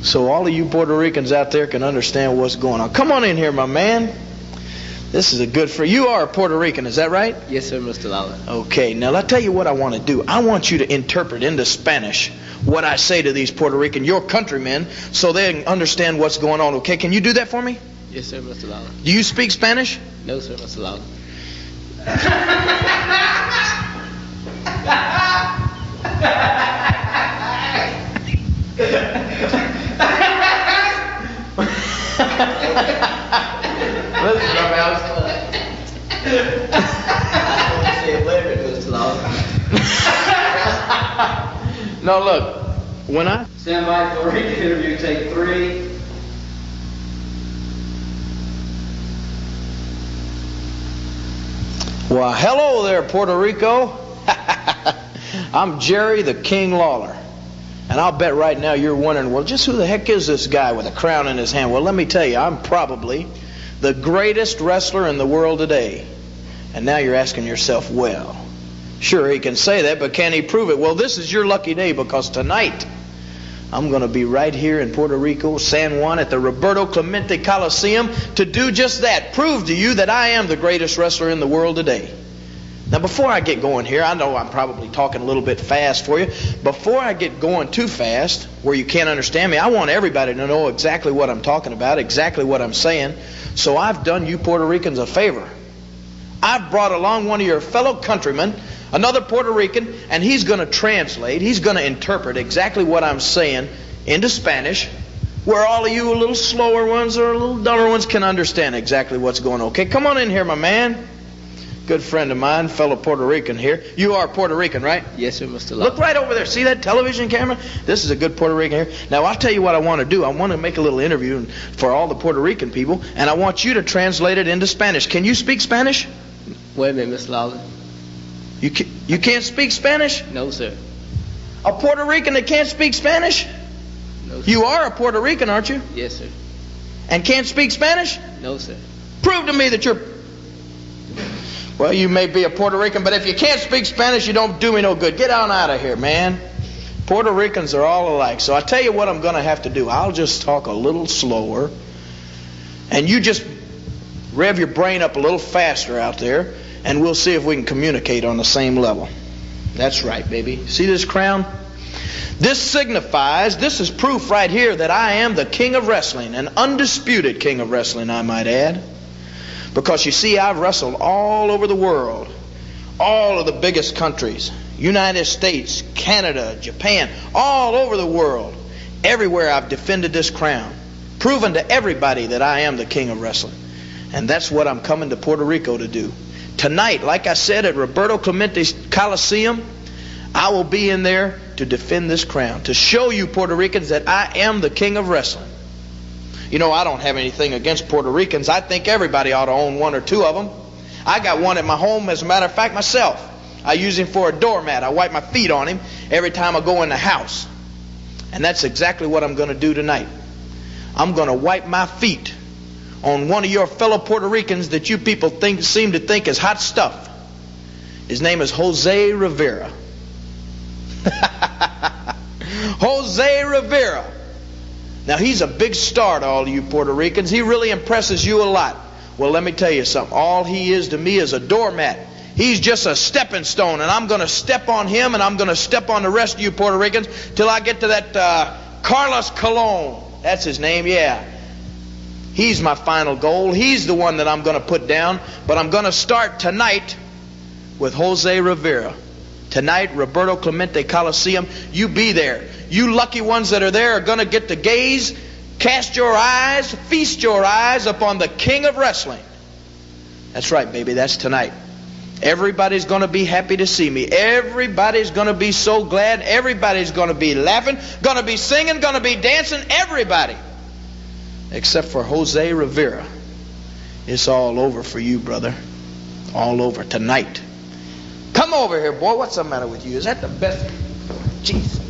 so all of you Puerto Ricans out there can understand what's going on. Come on in here, my man. This is a good friend. You are a Puerto Rican, is that right? Yes, sir, Mr. Lawler. Okay, now I'll tell you what I want to do. I want you to interpret into Spanish what I say to these Puerto Rican, your countrymen, so they can understand what's going on. Okay, can you do that for me? Yes, sir, Mr. Lawler. Do you speak Spanish? No, sir, Mr. Lawler. Listen, I was say it later, Mr. Lawler. No, look. When I Stand by for the interview. Take 3. Well, hello there, Puerto Rico. I'm Jerry the King Lawler. And I'll bet right now you're wondering, well, just who the heck is this guy with a crown in his hand? Well, let me tell you, I'm probably the greatest wrestler in the world today. And now you're asking yourself, well, sure, he can say that, but can he prove it? Well, this is your lucky day, because tonight I'm going to be right here in Puerto Rico, San Juan, at the Roberto Clemente Coliseum to do just that, prove to you that I am the greatest wrestler in the world today. Now, before I get going here, I know I'm probably talking a little bit fast for you. Before I get going too fast, where you can't understand me, I want everybody to know exactly what I'm talking about, exactly what I'm saying. So I've done you Puerto Ricans a favor. I've brought along one of your fellow countrymen, another Puerto Rican, and he's going to translate, he's going to interpret exactly what I'm saying into Spanish, where all of you little slower ones or little duller ones can understand exactly what's going on. Okay, come on in here, my man. Good friend of mine, fellow Puerto Rican here. You are Puerto Rican, right? Yes, sir, Mr. Lawler. Look right over there. See that television camera? This is a good Puerto Rican here. Now, I'll tell you what I want to do. I want to make a little interview for all the Puerto Rican people, and I want you to translate it into Spanish. Can you speak Spanish? Wait a minute, Mr. Lawler. You can't speak Spanish? No, sir. A Puerto Rican that can't speak Spanish? No, sir. You are a Puerto Rican, aren't you? Yes, sir. And can't speak Spanish? No, sir. Prove to me that you're... Well, you may be a Puerto Rican, but if you can't speak Spanish, you don't do me no good. Get on out of here, man. Puerto Ricans are all alike. So I tell you what I'm going to have to do. I'll just talk a little slower, and you just rev your brain up a little faster out there, and we'll see if we can communicate on the same level. That's right, baby. See this crown? This signifies, this is proof right here that I am the king of wrestling, an undisputed king of wrestling, I might add. Because you see, I've wrestled all over the world, all of the biggest countries, United States, Canada, Japan, all over the world. Everywhere I've defended this crown, proven to everybody that I am the king of wrestling. And that's what I'm coming to Puerto Rico to do. Tonight, like I said, at Roberto Clemente's Coliseum, I will be in there to defend this crown, to show you Puerto Ricans that I am the king of wrestling. You know, I don't have anything against Puerto Ricans. I think everybody ought to own one or two of them. I got one at my home, as a matter of fact, myself. I use him for a doormat. I wipe my feet on him every time I go in the house. And that's exactly what I'm going to do tonight. I'm going to wipe my feet on one of your fellow Puerto Ricans that you people seem to think is hot stuff. His name is Jose Rivera. Jose Rivera. Now, he's a big star to all of you Puerto Ricans. He really impresses you a lot. Well, let me tell you something. All he is to me is a doormat. He's just a stepping stone, and I'm going to step on him, and I'm going to step on the rest of you Puerto Ricans till I get to that Carlos Colon. That's his name, yeah. He's my final goal. He's the one that I'm going to put down. But I'm going to start tonight with Jose Rivera. Tonight, Roberto Clemente Coliseum. You be there. You lucky ones that are there are going to get to gaze, cast your eyes, feast your eyes upon the king of wrestling. That's right, baby. That's tonight. Everybody's going to be happy to see me. Everybody's going to be so glad. Everybody's going to be laughing, going to be singing, going to be dancing. Everybody. Except for Jose Rivera. It's all over for you, brother. All over tonight. Come over here, boy. What's the matter with you? Is that the best? Jeez.